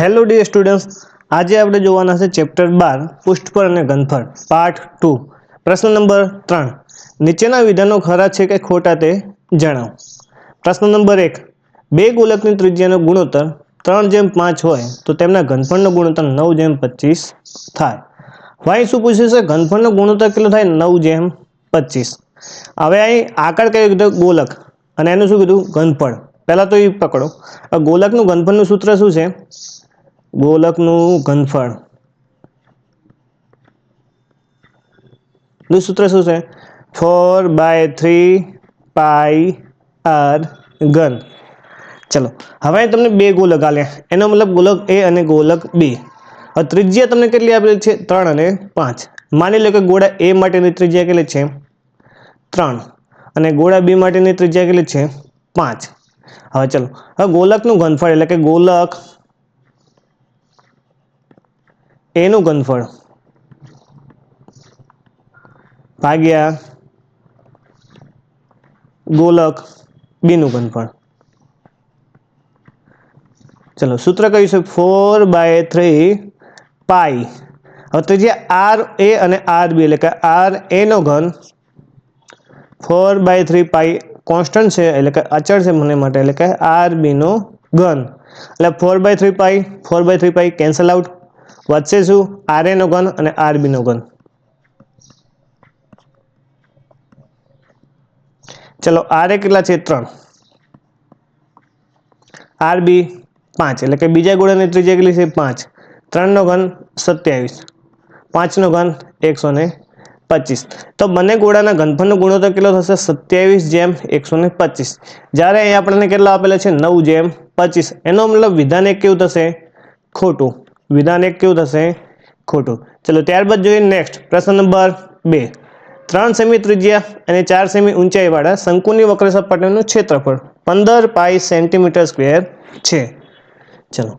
Hello dear students, આજે આપણે જોવાના છે ચેપ્ટર 12 પૃષ્ઠફળ અને ઘનફળ પાર્ટ 2 પ્રશ્ન નંબર 3 નીચેના વિધાનો ખરા છે કે ખોટા તે જણાવો। પ્રશ્ન નંબર 1 બે ગોલકની ત્રિજ્યાનો ગુણોત્તર 3:5 હોય તો તેમના ઘનફળનો ગુણોત્તર 9:25 થાય। ભાઈ શું પૂછ્યું છે? ઘનફળનો ગુણોત્તર કેટલો થાય? 9:25। હવે અહીં આકાર કયો કીધો? ગોલક, અને એનું શું કીધું? ઘનફળ। પહેલા તો એ પકડો, ગોલકનું ઘનફળનું સૂત્ર શું છે? ગોલકનું ઘનફળ નું સૂત્ર શું છે? 4/3πr ઘન। ચલો, હવે તમને બે ગોલક આલ્યા, એનો મતલબ ગોલક એ અને ગોલક બી। હવે ત્રિજ્યા તમને કેટલી આપેલી છે? 3 અને 5। માની લો કે ગોળા એ માટેની ત્રિજ્યા કેટલી છે? 3, અને ગોળા બી માટેની ત્રિજ્યા કેટલી છે? 5। હવે ચલો, હવે ગોલકનું ઘનફળ એટલે કે ગોલક એનું ઘનફળ ભાગ્યા ગોલક બીનું ઘનફળ। ચલો, સૂત્ર કયું છે? 4/3π। હવે ત્રિજ્યા આર એ અને આર બી એટલે કે આર એ નો ઘન 4/3π કોન્સ્ટન્ટ છે એટલે કે અચળ છે મને માટે, એટલે કે આર બી નો ઘન। એટલે 4/3π કેન્સલ આઉટ, વધશે શું? આર એ નો ઘન અને આર બી નો ઘન। ચલો, આર એ કેટલા છે? 3, આર બી 5, એટલે કે બીજા ગોળાની ત્રિજ્યા કેટલી છે? 5। 3 નો ઘન 27, 5 નો ઘન 125। તો બંને ગોળાના ઘનફળનો ગુણોત્તર કેટલો થશે? 27:125। જ્યારે અહીં આપણને કેટલા આપેલા છે? 9:25। એનો મતલબ વિધાન એક કેવું થશે? ખોટું। વિધાન એક કેવું થશે? ખોટું। ચલો, ત્યારબાદ જોઈએ નેક્સ્ટ પ્રશ્ન નંબર 2 3 સેમી ત્રિજ્યા અને 4 સેમી ઊંચાઈવાળા શંકુની વક્ર સપાટીનું ક્ષેત્રફળ 15π સેન્ટીમીટર સ્ક્વેર છે। ચલો,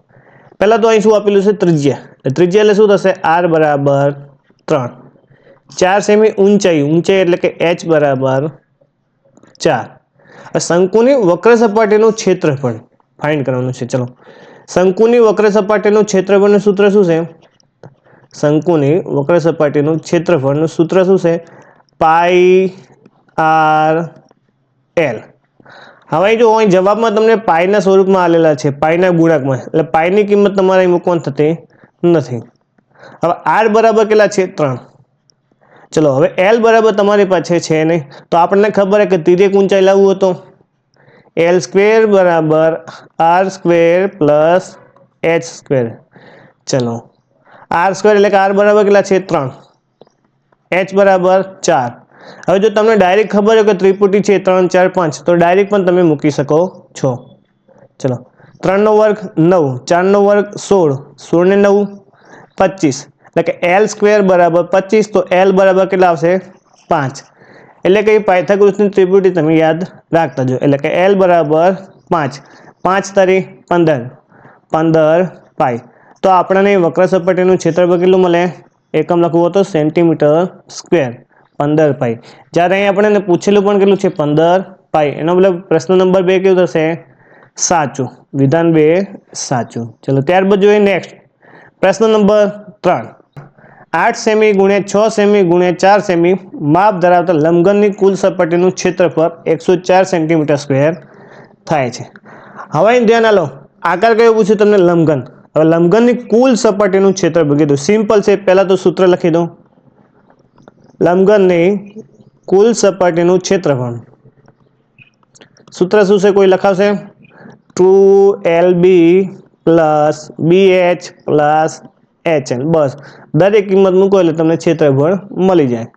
પહેલા તો અહીં શું આપેલું છે? ત્રિજ્યા। ત્રિજ્યા એટલે શું થશે? r બરાબર 3, 4 સેમી ઊંચાઈ, ઊંચાઈ એટલે કે h બરાબર 4। શંકુની વક્ર સપાટીનું ક્ષેત્રફળ ફાઇન્ડ કરવાનું છે। ચલો, શંકુની વક્ર સપાટીનું ક્ષેત્રફળનું સૂત્ર શું છે? શંકુની વક્ર સપાટીનું ક્ષેત્રફળનું સૂત્ર શું છે? πr_l। હવે જો અહીં જવાબમાં તમને પાઈના સ્વરૂપમાં આલેલા છે, પાઈના ગુણાંકમાં, એટલે પાઈની કિંમત તમારે મૂકવાની થતી નથી। હવે r બરાબર કેટલા છે? 3। ચલો, હવે l બરાબર તમારી પાસે છે નહીં, તો આપણને ખબર છે કે તિર્યક ઊંચાઈ લાવવું હોય તો l² બરાબર r² પ્લસ h²। ચલો, r² એટલે કે r બરાબર કેટલા છે? 3, h બરાબર 4। હવે જો તમને ડાયરેક્ટ ખબર હોય કે ત્રિપુટી છે 3, 4, 5, તો ડાયરેક્ટ પણ તમે મૂકી શકો છો। ચલો, 3 નો વર્ગ 9, 4 નો વર્ગ 16, 16 ને 9 25, એટલે કે l² બરાબર 25। તો l બરાબર કેટલા આવશે? 5। એટલે કે પાયથાગોરસની ત્રિપુટી તમે યાદ રાખતા જો, એટલે કે l બરાબર 5, 5 તારી 15, 15π। તો આપણને વક્ર સપાટીનું ક્ષેત્રફળ કેટલું મળે? એકમ લખવું હોય તો સેન્ટીમીટર સ્ક્વેર 15π। જ્યારે અહીં આપણને પૂછેલું પણ કેટલું છે? 15π। એનો મતલબ પ્રશ્ન નંબર 2 કેવું થશે? સાચું। વિધાન 2 સાચું। ચલો, ત્યારબાદ જોઈએ નેક્સ્ટ પ્રશ્ન નંબર 3 8 સેમી ગુણ્યા 6 સેમી ગુણ્યા 4 સેમી માપ ધરાવતા લંબઘનની કુલ સપાટીનું ક્ષેત્રફળ 104 સેન્ટીમીટર સ્ક્વેર થાય છે। હવે અહીં ધ્યાન આલો, આકાર કયો પૂછ્યું તમને? લંબઘન। હવે લંબઘનની કુલ સપાટીનું ક્ષેત્રફળ કીધું, સિમ્પલ છે। પહેલા તો સૂત્ર લખી દો, લંબઘનની કુલ સપાટીનું ક્ષેત્રફળ, સૂત્ર શું છે? કોઈ લખાવશે? 2lb plus bh plus hn। બસ, દરેક કિંમત મૂકો એટલે તમને ક્ષેત્રફળ મળી જાય।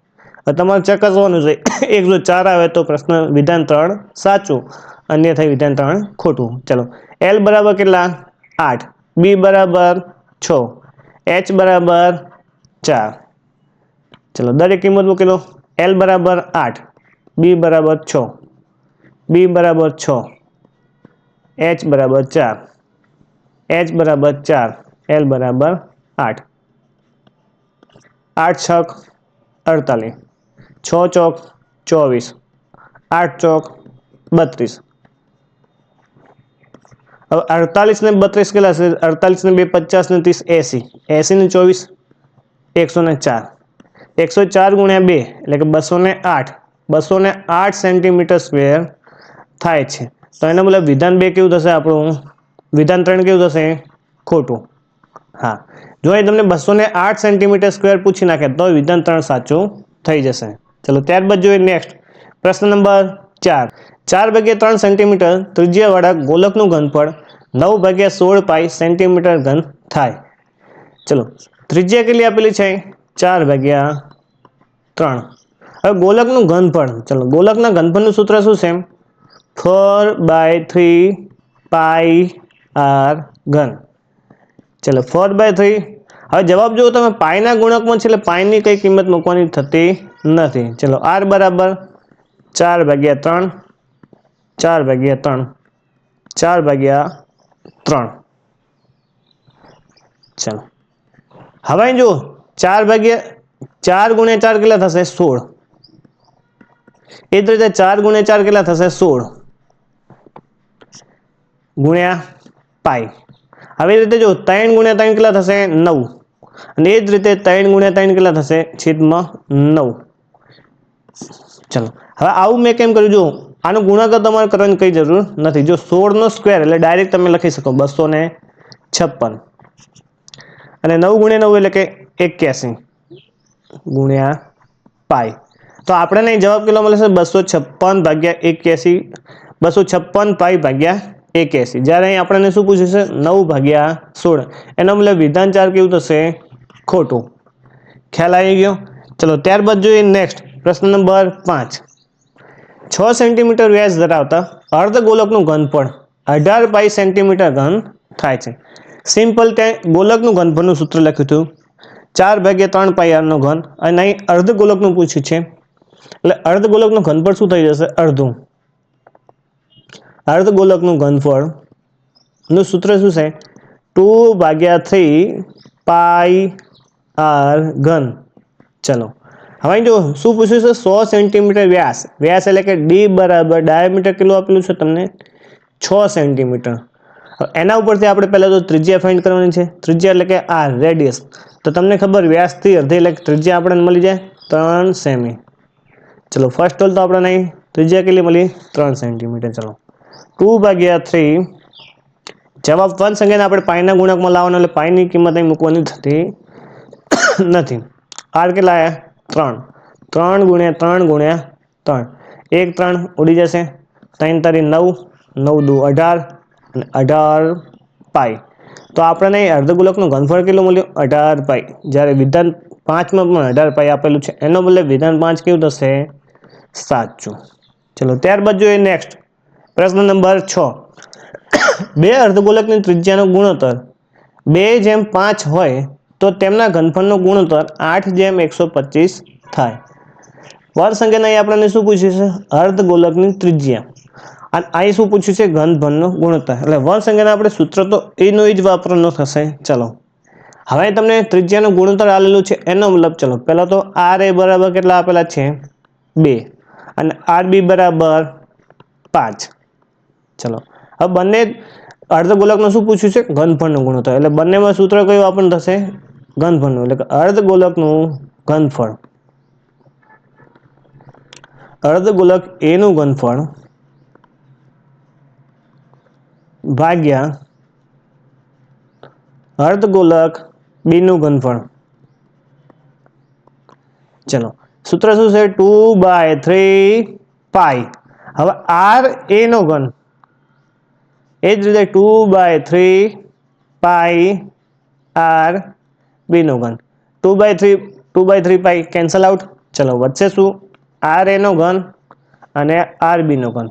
હવે તમારે ચકાસવાનું છે, 104 આવે તો પ્રશ્ન વિધાન 3 સાચું, અન્યથા વિધાન 3 ખોટું। ચલો, l બરાબર કેટલા? 8, b બરાબર 6, h બરાબર 4। ચલો, દરેક કિંમત મૂકી લો। l બરાબર 8, b બરાબર 6, b બરાબર 6, h બરાબર 4, h બરાબર 4, l બરાબર 8। 8 છક 48, 6 ચોક 24, 8 ચોક 32। હવે 48 ને 32 કેટલા છે? 48 ને 2 50 ને 30 80, 80 ને 24 104, 104 ગુણ્યા 2 એટલે કે 208, 208 સેન્ટીમીટર સ્ક્વેર થાય છે. તો એનો મતલબ વિધાન 2 કેવું થશે આપણું? વિધાન 3 કેવું થશે? ખોટું. હા, જો એ તમને 208 સેન્ટીમીટર સ્ક્વેર પૂછી નાખે તો વિધાન 3 સાચું થઈ જશે. ચલો ત્યારબાદ જોઈએ નેક્સ્ટ પ્રશ્ન નંબર 4. 4/3 સેન્ટીમીટર ત્રિજ્યાવાળા ગોલકનું ઘનફળ 9/16 પાઈ સેન્ટીમીટર ઘન થાય. ચલો ત્રિજ્યા કેટલી આપેલી છે? 4/3. હવે ગોલકનું ઘનફળ, ચલો ગોલકના ઘનફળનું સૂત્ર શું છે? 4/3 પાઈ r ઘન. ચલો 4/3. હવે જવાબ જો તમે પાઈના ગુણકમાં છે એટલે પાઈની કઈ કિંમત મૂકવાની થતી નથી. ચલો r બરાબર 4/3, 4/3, 4/3. ચલો હવે જો 4 ગુણ્યા 4 કેટલા થશે? 16. એ જ રીતે 4 ગુણ્યા 4 કેટલા થશે? 16 ગુણ્યા પાઈ. આવી રીતે જો 3 ગુણ્યા 3 કેટલા થશે? 9. અને એ જ રીતે 3 ગુણ્યા 3 કેટલા થશે? છેદમાં 9. ચલો હવે આવું મેં કેમ કર્યું? જો આનો ગુણાકાર તમારે કરવાની કઈ જરૂર નથી. જો 16 નો સ્ક્વેર એટલે ડાયરેક્ટ તમે લખી શકો 256 અને 9 ગુણ્યા 9 એટલે કે 81 ગુણ્યા પાઈ. તો આપણે જવાબ કેટલો મળે છે? 256/81, 256 પાઈ ભાગ્યા 81. જ્યારે અહીં આપણને શું પૂછ્યું છે? 9/16. એનો મતલબ વિધાન 4 કેવું થશે? ખોટું. ખ્યાલ આવી ગયો? ચલો ત્યારબાદ જોઈએ નેક્સ્ટ પ્રશ્ન નંબર 5. 6 સેન્ટીમીટર વ્યાસ ધરાવતા અર્ધગોલકનું ઘનફળ 18 પાઈ સેન્ટીમીટર ઘન થાય છે. સિમ્પલ ત્યાં ગોલકનું ઘનફળનું સૂત્ર લખ્યું હતું 4/3 પાઈ r નો ઘન, અને અહીં અર્ધગોલકનું પૂછ્યું છે એટલે અર્ધગોલકનું ઘનફળ શું થઈ જશે? અડધું. અર્ધગોલકનું ઘનફળ નું સૂત્ર શું છે? 2/3 પાઈ r ઘન. ચલો હવે જો શું પૂછ્યું છે? 100 સેન્ટીમીટર વ્યાસ. વ્યાસ એટલે કે d બરાબર ડાયામીટર કેટલું આપેલું છે તમને? 6 સેન્ટીમીટર. એના ઉપરથી આપણે પહેલા તો ત્રિજ્યા ફાઇન્ડ કરવાની છે. ત્રિજ્યા એટલે કે r રેડિયસ. તો તમને ખબર વ્યાસથી અડધી એટલે ત્રિજ્યા આપણને મળી જાય 3 સેમી. ચલો ફર્સ્ટ ઓલ તો આપણને અહીં ત્રિજ્યા કેટલી મળી? 3 સેન્ટીમીટર. ચલો 2/3. જવાબ 1 સંખ્યાને આપણે પાઈના ગુણકમાં લાવવાનો એટલે પાઈની કિંમત અહીં મૂકવાની થતી નથી. r કેટલા આવ્યા? 3. 3 ગુણ્યા 3 ગુણ્યા 3. 1 3 ઉડી જશે. 3 તારી 9, 9 દુ 18 અને 18 પાઈ. તો આપણને અર્ધગોલકનું ઘનફળ કેટલું મળ્યું? 18 પાઈ. જ્યારે વિધાન 5 માં પણ 18 પાઈ આપેલું છે. એનો મતલબ વિધાન 5 કેવું થશે? સાચું. ચલો ત્યારબાદ જોઈએ નેક્સ્ટ પ્રશ્ન નંબર 6. બે અર્ધગોલકની ત્રિજ્યાનો ગુણોત્તર 2/5 હોય તો તેમના ઘનફળનો ગુણોત્તર 8/125 થાય. વર્ગ સંખ્યાને અહીં આપણને શું પૂછ્યું છે? અર્ધગોલકની ત્રિજ્યા. અને અહીં શું પૂછ્યું છે? ઘનફળનો ગુણોત્તર. એટલે વર્ગ સંખ્યાને આપણે સૂત્ર તો એનું જ વાપરવાનું થશે. ચલો હવે તમને ત્રિજ્યાનું ગુણોત્તર આલેલું છે. એનો મતલબ ચલો પહેલા તો r a બરાબર કેટલા આપેલા છે? 2 અને rb બરાબર 5. ચલો હવે બંને અર્ધગોલકનું શું પૂછ્યું છે? ઘનફળનું ગુણોત્તર. એટલે બંનેમાં સૂત્ર કયું આપણને થશે? ઘનફળનું. એટલે કે અર્ધગોલકનું ઘનફળ, અર્ધગોલક a નું ઘનફળ ભાગ્યા અર્ધગોલક b નું ઘનફળ. ચલો સૂત્ર શું છે? 2/3 પાઈ. હવે r a નો ઘન એ જ રીતે 2/3 પાઈ r b નો ઘન. 2/3 પાઈ કેન્સલ આઉટ. ચલો વચ્ચે શું? r a નો ઘન અને r b નો ઘન.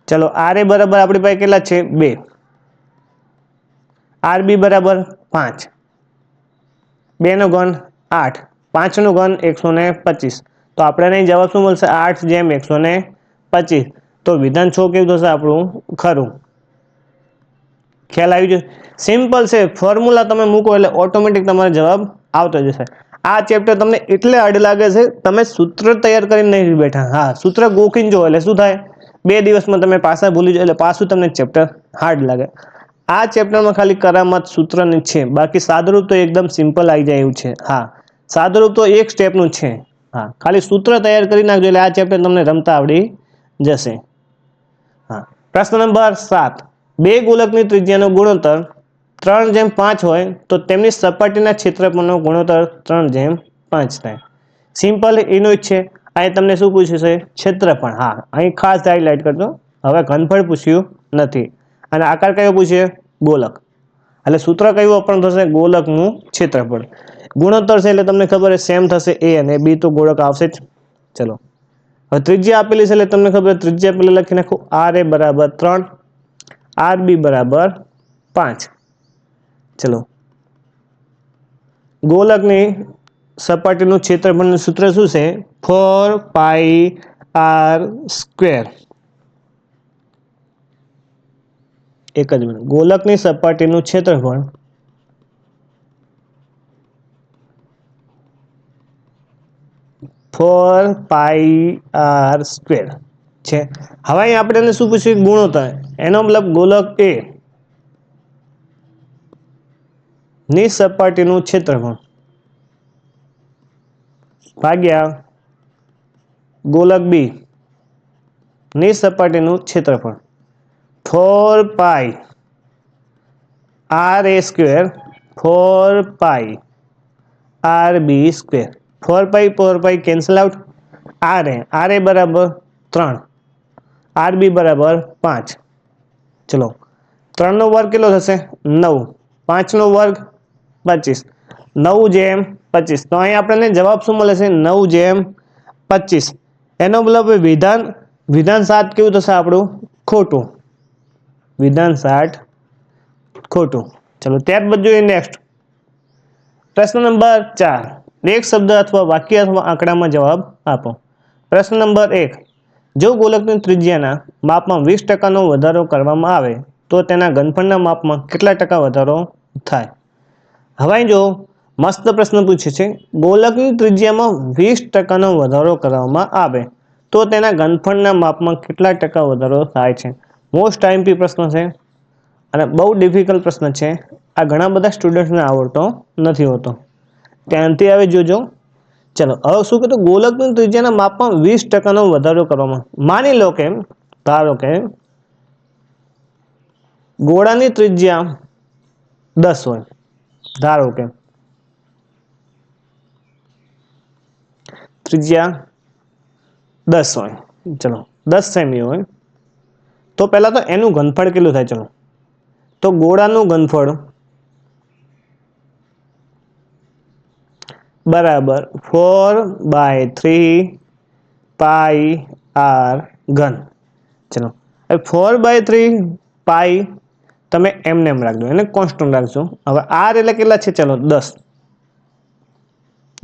ચલો r a બરાબર આપણી પાસે કેટલા છે? 2. r b બરાબર 5. 2 નો ઘન 8. 5 નો ઘન 125. તો આપણે જવાબ શું મળશે? 8/125. તો વિધાન 6 કેવું થશે આપણું? ખરું. ખ્યાલ આવી ગયો? સિમ્પલ છે. ફોર્મ્યુલા તમે મૂકો એટલે ઓટોમેટિક તમારો જવાબ આવતો જશે. આ ચેપ્ટર તમને એટલે હાર્ડ લાગે છે તમે સૂત્ર તૈયાર કરીને નહીં બેઠા. હા સૂત્ર ગોખીને જો એટલે શું થાય? 2 દિવસમાં તમે પાછા ભૂલી જાઓ એટલે પાછું તમને ચેપ્ટર હાર્ડ લાગે. આ ચેપ્ટરમાં ખાલી કરામત સૂત્રની છે, બાકી સાદુરૂપ તો એકદમ સિમ્પલ આવી જાય એવું છે. હા, સાદુરૂપ તો એક સ્ટેપનું છે. હા, ખાલી સૂત્ર તૈયાર કરી નાખજો એટલે આ ચેપ્ટર તમને રમતા આવડી જશે. હા, પ્રશ્ન નંબર 7. બે ગોલકની ત્રિજ્યાનો ગુણોત્તર 3:5 હોય તો તેમની સપાટીના ક્ષેત્રફળનો ગુણોત્તર 3:5 થાય. સિમ્પલ એનું જ છે. અહીં તમને શું પૂછ્યું છે? ક્ષેત્રફળ. હા, અહીં ખાસ હાઇલાઇટ કરજો. હવે ઘનફળ પૂછ્યું નથી. અને આકાર કયો પૂછ્યો? ગોલક. એટલે સૂત્ર કયું વાપરવાનું થશે? ગોલકનું ક્ષેત્રફળ. ગુણોત્તર છે એટલે તમને ખબર છે સેમ થશે. એ અને બી તો ગોળક આવશે જ. ચલો, હવે ત્રિજ્યા આપેલી છે એટલે તમને ખબર ત્રિજ્યા પેલા લખી નાખો. આર એ બરાબર 3, આર બી બરાબર 5. ચલો, ગોલકની સપાટીનું ક્ષેત્રફળનું સૂત્ર શું છે? 4πr². એક જ મિનિટ. ગોલકની સપાટીનું ક્ષેત્રફળ 4πr² છે. હવે અહીં આપણે એને શું પૂછ્યું? ગુણોત્તર. એનો મતલબ ગોલક એ ની સપાટીનું ક્ષેત્રફળ ભાગ્યા ગોલક બી ની સપાટીનું ક્ષેત્રફળ 4πr² 4πrb². 4π cancel out. R એ બરાબર 3, આરબી બરાબર 5. ચલો, 3 નો વર્ગ કેટલો થશે? 9. 5 નો વર્ગ 25. 9/25. તો અહીં આપણને જવાબ શું મળે છે? 9/25. એનો મતલબ વિધાન 7 કેવું થશે આપણું? ખોટું. વિધાન 7 ખોટું. ચલો, ત્યારબાદ જોઈએ નેક્સ્ટ. પ્રશ્ન નંબર 4. એક શબ્દ અથવા વાક્ય અથવા આંકડામાં જવાબ આપો. પ્રશ્ન નંબર 1. જો ગોલકની ત્રિજ્યાના માપમાં 20% વધારો કરવામાં આવે તો તેના ઘનફળના માપમાં કેટલા ટકા વધારો થાય? હવે જો મસ્ત પ્રશ્ન પૂછે છે. ગોલકની ત્રિજ્યામાં 20% વધારો કરવામાં આવે તો તેના ઘનફળના માપમાં કેટલા ટકા વધારો થાય છે? મોસ્ટ આઈએમપી પ્રશ્ન છે અને બહુ ડિફિકલ્ટ પ્રશ્ન છે. આ ઘણા બધા સ્ટુડન્ટને આવડતો નથી હોતો. ધ્યાનથી આવી જોજો. ચલો, હવે શું કીધું? ગોલકની ત્રિજ્યાના માપમાં 20% વધારો કરવામાં. માની લો કે ધારો કે ગોળાની ત્રિજ્યા 10 હોય. ધારો કે ત્રિજ્યા 10 હોય. ચલો, 10 સેમી હોય તો પહેલા તો એનું ઘનફળ કેટલું થાય? ચલો, તો ગોળાનું ઘનફળ બરાબર 4/3πr3. ચલો, 4/3π તમે એમને એમ રાખજો, એને કોન્સ્ટન્ટ રાખજો. હવે આર એટલે કેટલા છે? ચલો, 10.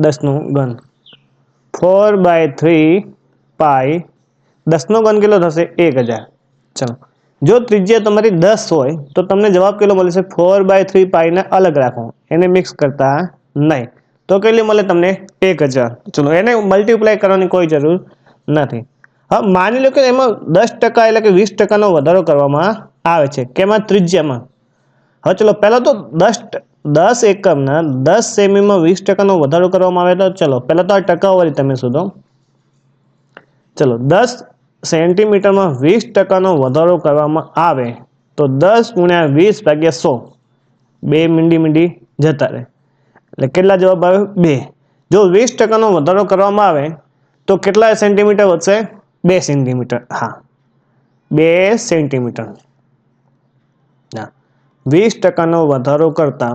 10 નું ઘન 4/3π. 10 નો ઘન કેટલો થશે? 1000. ચલો, જો ત્રિજ્યા તમારી 10 હોય તો તમને જવાબ કેટલો મળે છે? 4/3π ને અલગ રાખો, એને મિક્સ કરતા નહીં. તો કેટલી મળે તમને? 1000. ચલો, એને મલ્ટીપ્લાય કરવાની કોઈ જરૂર નથી. હવે માની લો કે એમાં 10% એટલે કે 20% વધારો કરવામાં આવે છે. કેમાં? ત્રિજ્યામાં. હવે ચલો, પહેલા તો 10 એકમના 10 સેમીમાં 20% વધારો કરવામાં આવે તો ચલો પહેલા તો આ ટકાવારી તમે શોધો. ચલો, 10 સેન્ટીમીટરમાં 20% વધારો કરવામાં આવે તો 10 × 20/100. 2 મીંડી જતા રહે એટલે કેટલા જવાબ આવે? 2. જો 20% વધારો કરવામાં આવે તો કેટલા સેન્ટીમીટર વધશે? 2 સેન્ટીમીટર. હા, 2 સેન્ટીમીટર. 20% વધારો કરતા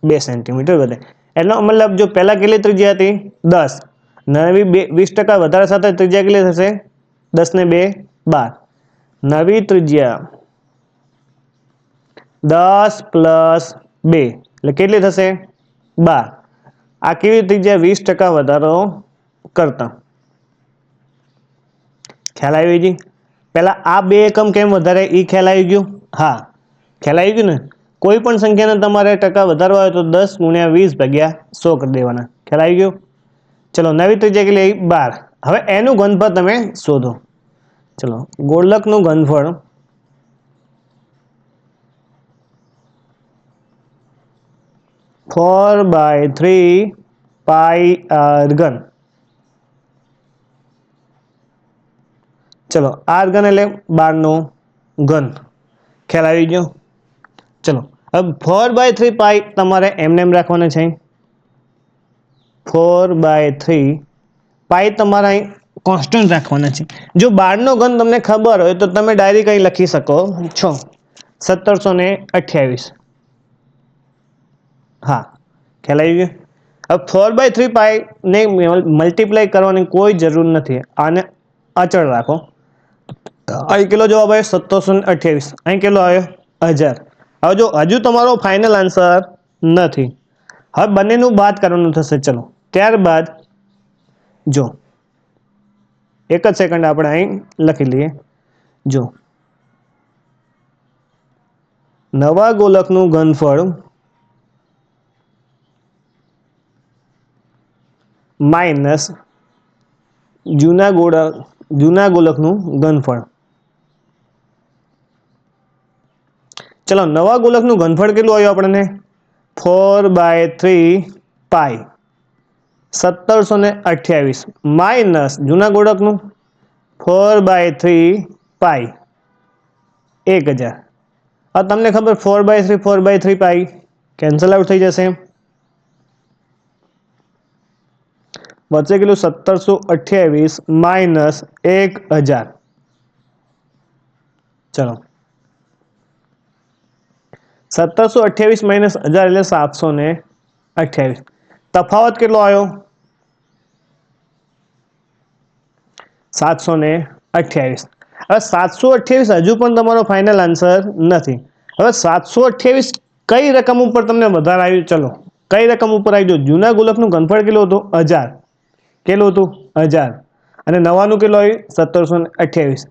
2 સેન્ટીમીટર વધે. એનો મતલબ જો પહેલા કેટલી ત્રિજ્યા હતી? 10. નવી 20% વધારા સાથે ત્રિજ્યા કેટલી થશે? 10 ને 2 12. નવી ત્રિજ્યા 10 + 2 એટલે કેટલી થશે? 12. આ કેવી ત્રિજ્યા? 20% વધારો કરતા. ખ્યાલ આવી ગઈ? પહેલા આ 2 એકમ કેમ વધારે એ ખ્યાલ આવી ગયો? હા, ખ્યાલ આવી ગયું ને? કોઈ પણ સંખ્યાને તમારે ટકા વધારવા હોય તો 10 × 20/100 કરી દેવાના. ખ્યાલ આવી ગયો? ચલો, નવી ત્રિજ્યા કેટલી? 12. હવે એનું ઘનફળ તમે શોધો. ચલો, ગોળકનું ઘનફળ 4/3πr3. ચલો, r ઘન એટલે 12 નો ઘન. ખ્યાલ આવી ગયો? ચલો, હવે 4/3π તમારે એમને એમ રાખવાના છે. 4/3 તમારે અહીં કોન્સ્ટન્ટ રાખવાના છે. જો 12 નો ઘન તમને ખબર હોય તો તમે ડાયરેક્ટ અહીં લખી શકો છો 1728. હા, ખ્યાલ આવી ગયો? હવે 4/3π ને મલ્ટીપ્લાય કરવાની કોઈ જરૂર નથી. આને અચળ રાખો. અહીં કેટલો જવાબ આવ્યો? 1728. અહીં કેટલો આવ્યો? 1000. હવે જો હજુ તમારો ફાઇનલ આન્સર નથી, હવે બંનેનું બાદ કરવાનું થશે. ચલો, ત્યારબાદ જો એક જ સેકન્ડ આપણે અહીં લખી લઈએ. જો નવા ગોલકનું ઘનફળ માઇનસ જૂના ગોલકનું ઘનફળ. ચલો, નવા ગોલકનું ઘનફળ કેટલું આવ્યું આપણને? 4/3π 1728 માઇનસ જૂના ગોળકનું 4/3π 1000. હવે તમને ખબર 4/3 કેન્સલ આઉટ થઈ જશે. વચ્ચે કેટલું? 1728 માઇનસ 1000. ચલો, 1728 માઇનસ 1000 એટલે 728. તફાવત કેટલો આવ્યો? 728. હવે 728 હજુ પણ તમારો ફાઇનલ આન્સર નથી. હવે 728 કઈ રકમ ઉપર તમને વધારે આવ્યું? ચલો, કઈ રકમ ઉપર આવી? જો જૂના ગોલકનું ઘનફળ કેટલું હતું? 1000. કેટલું હતું? 1000. અને નવાનું કેટલું આવ્યું? 1728.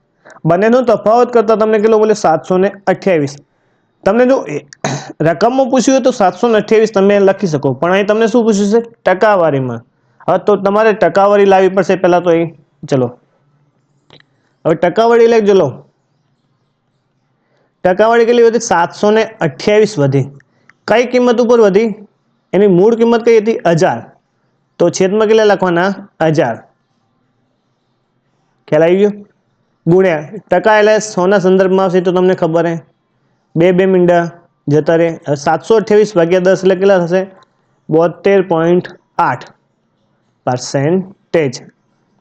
બંનેનો તફાવત કરતા તમને કેટલો બોલે? 728. તમને જો રકમમાં પૂછ્યું હોય તો 728 તમે લખી શકો, પણ અહીં તમને શું પૂછ્યું છે? ટકાવારીમાં. હવે તો તમારે ટકાવારી લાવવી પડશે પહેલા તો. અહીં ચલો, હવે ટકાવારી લઈ ચલો. ટકાવારી કેટલી વધી? 728 વધી. કઈ કિંમત ઉપર વધી? એની મૂળ કિંમત કઈ હતી? 1000. તો છેદમાં કેટલા લખવાના? 1000. ખ્યાલ આવી ગયો? ગુણ્યા ટકા એટલે 100 ના સંદર્ભમાં આવશે તો તમને ખબર હે. 2 મીંડા જતા રહે. 728 ભાગ્યા 10 એટલે કેટલા થશે? 72.8%.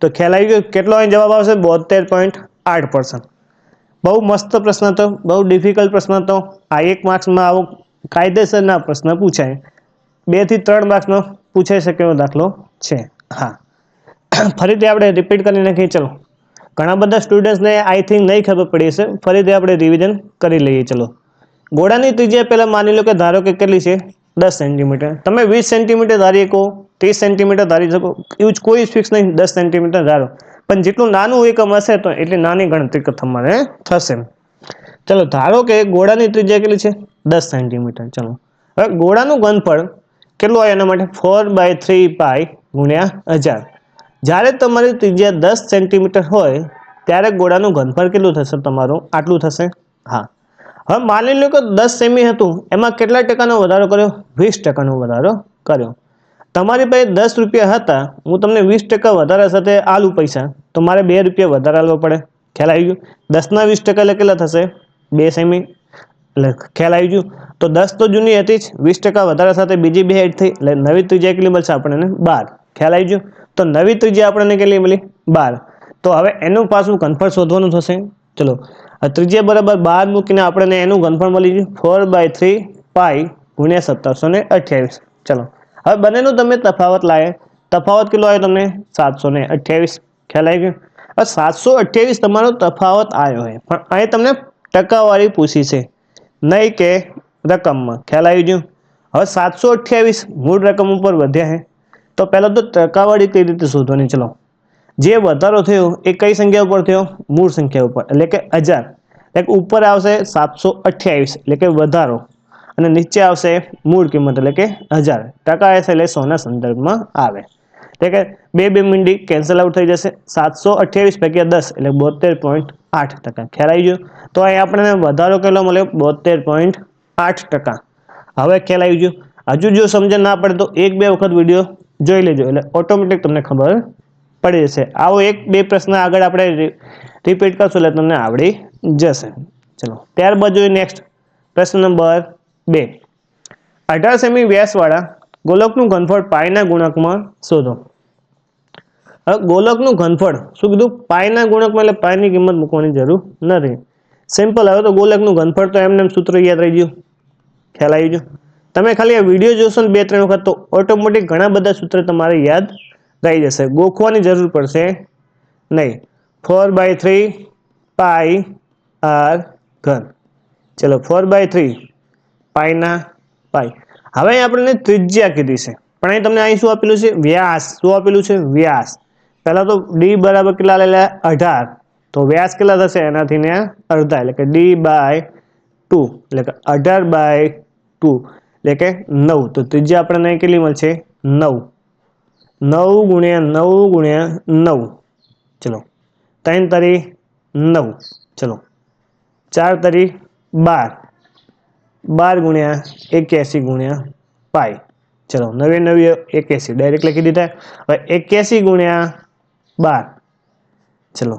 તો ખ્યાલ આવી ગયો કેટલો અહીં જવાબ આવશે? 72.8%. બહુ મસ્ત પ્રશ્ન હતો, બહુ ડિફિકલ્ટ પ્રશ્ન હતો. આ 1 માર્ક્સમાં આવો કાયદેસરના પ્રશ્ન પૂછાય. 2 થી 3 માર્ક્સનો પૂછાઈ શકે એવો દાખલો છે. હા, ફરીથી આપણે રિપીટ કરી નાખીએ. ચલો, ઘણા બધા સ્ટુડન્ટ્સને આઈ થિંક નહીં ખબર પડી હશે. ફરીથી આપણે રિવિઝન કરી લઈએ. ચલો, ગોળાની ત્રિજ્યા પહેલા માની લો કે ધારો કે કેટલી છે? 10 સેન્ટીમીટર. તમે 20 સેન્ટીમીટર ધારી શકો, 30 સેન્ટીમીટર ધારી શકો, એવું કોઈ ફિક્સ નહીં. 10 સેન્ટીમીટર ધારો, પણ જેટલું નાનું એકમ હશે તો એટલી નાની ગણતરી તમારે થશે. ચલો, ધારો કે ગોળાની ત્રિજ્યા કેટલી છે? 10 સેન્ટીમીટર. ચલો, હવે ગોળાનું ઘનફળ કેટલું આવે? એના માટે 4/3π ગુણ્યા 1000. જ્યારે તમારી ત્રિજ્યા 10 સેન્ટીમીટર હોય ત્યારે ગોળાનું ઘનફળ કેટલું થશે તમારું? આટલું થશે. હા, હવે માની લો કે 10 સેમી હતું, એમાં કેટલા ટકાનો વધારો કર્યો? 20% વધારો કર્યો. તમારી પાસે 10 રૂપિયા હતા, હું તમને 20% વધારા સાથે આલું પૈસા, તો મારે 2 રૂપિયા વધારે આલવા પડે. ખ્યાલ આવી ગયું? 10 ના 20% એટલે કેટલા થશે? 2 સેમી. એટલે ખ્યાલ આવી ગયું? તો 10 તો જૂની હતી જ, 20% વધારા સાથે બીજી 2 એડ થઈ, એટલે નવી ત્રિજ્યા કેટલી મળશે આપણને? 12. ખ્યાલ આવી ગયું? તો નવી ત્રિજ્યા આપણને કેટલી મળી? 12. તો હવે એનું પાછું ઘનફળ શોધવાનું થશે. ચલો, ત્રિજ્યા બરાબર 12 મૂકીને આપણને એનું ઘનફળ મળી ગયું 4/3π ગુણ્યા 1728. ચલો, હવે બંનેનું તમે તફાવત લાવે. તફાવત કેટલો આવ્યો તમને? 728. ખ્યાલ આવી ગયો? હવે 728 તમારો તફાવત આવ્યો હોય, પણ અહીં તમને ટકાવારી પૂછી છે, નહીં કે રકમમાં. ખ્યાલ આવી ગયું? હવે 728 મૂળ રકમ ઉપર વધ્યા છે, તો પહેલાં તો ટકાવારી કઈ રીતે શોધવાની? ચલો, જે વધારો થયો એ કઈ સંખ્યા ઉપર થયો? મૂળ સંખ્યા ઉપર, એટલે કે 1000. એટલે ઉપર આવશે 728 એટલે કે વધારો, અને નીચે આવશે મૂળ કિંમત એટલે કે 1000. ટકા એટલે 100 ના સંદર્ભમાં આવે. એટલે કે બે મીંડી કેન્સલ આઉટ થઈ જશે. 728 ભાગ્યા 10 એટલે 72.8%. ખ્યાલ આવી ગયો? તો અહીં આપણને વધારો કેટલો મળ્યો? 72.8%. હવે ખ્યાલ આવી ગયો? હજુ જો સમજણ ના પડે તો એક બે વખત વિડીયો જોઈ લેજો એટલે ઓટોમેટિક તમને ખબર પડી જશે. આવો એક બે પ્રશ્ન આગળ આપણે રિપીટ કરશું એટલે તમને આવડી જશે. ચલો ત્યારબાદ જોઈએ નેક્સ્ટ પ્રશ્ન નંબર 2. 18 સેમી વ્યાસવાળા ગોલકનું ઘનફળ પાઈના ગુણકમાં શોધો. હવે ગોલકનું ઘનફળ શું કીધું? પાઈના ગુણકમાં, એટલે પાઈની કિંમત મૂકવાની જરૂર નથી. સિમ્પલ. હવે તો ગોલકનું ઘનફળ તો એમને સૂત્ર યાદ રહી ગયું. ખ્યાલ આવી ગયો? તમે ખાલી આ વિડીયો જોશો ને 2-3 વખત તો ઓટોમેટિક ઘણા બધા સૂત્ર તમારે યાદ રહી જશે. ગોખવાની જરૂર પડશે નહીં. 4/3 પાઈ આર ઘન. ચલો 4/3 પાઈના પાઈ. હવે અહીં આપણને ત્રિજ્યા કીધી છે, પણ અહીં તમને અહીં શું આપેલું છે? વ્યાસ. શું આપેલું છે? વ્યાસ. પહેલા તો ડી બરાબર કેટલા લેલા? 18. તો વ્યાસ કેટલા થશે? એનાથી ને અડધા એટલે કે D/2 એટલે કે 18/2 એટલે કે 9. તો ત્રિજ્યા આપણને કેટલી મળશે? 9. 9 ગુણ્યા 9 ગુણ્યા 9. ચલો 3 તરી 9. ચલો 4 તરી 12. 12 ગુણ્યા 81 ગુણ્યા પાઈ. ચલો 9 9 81 ડાયરેક્ટ લખી દીધા. હવે 81 ગુણ્યા 12. ચલો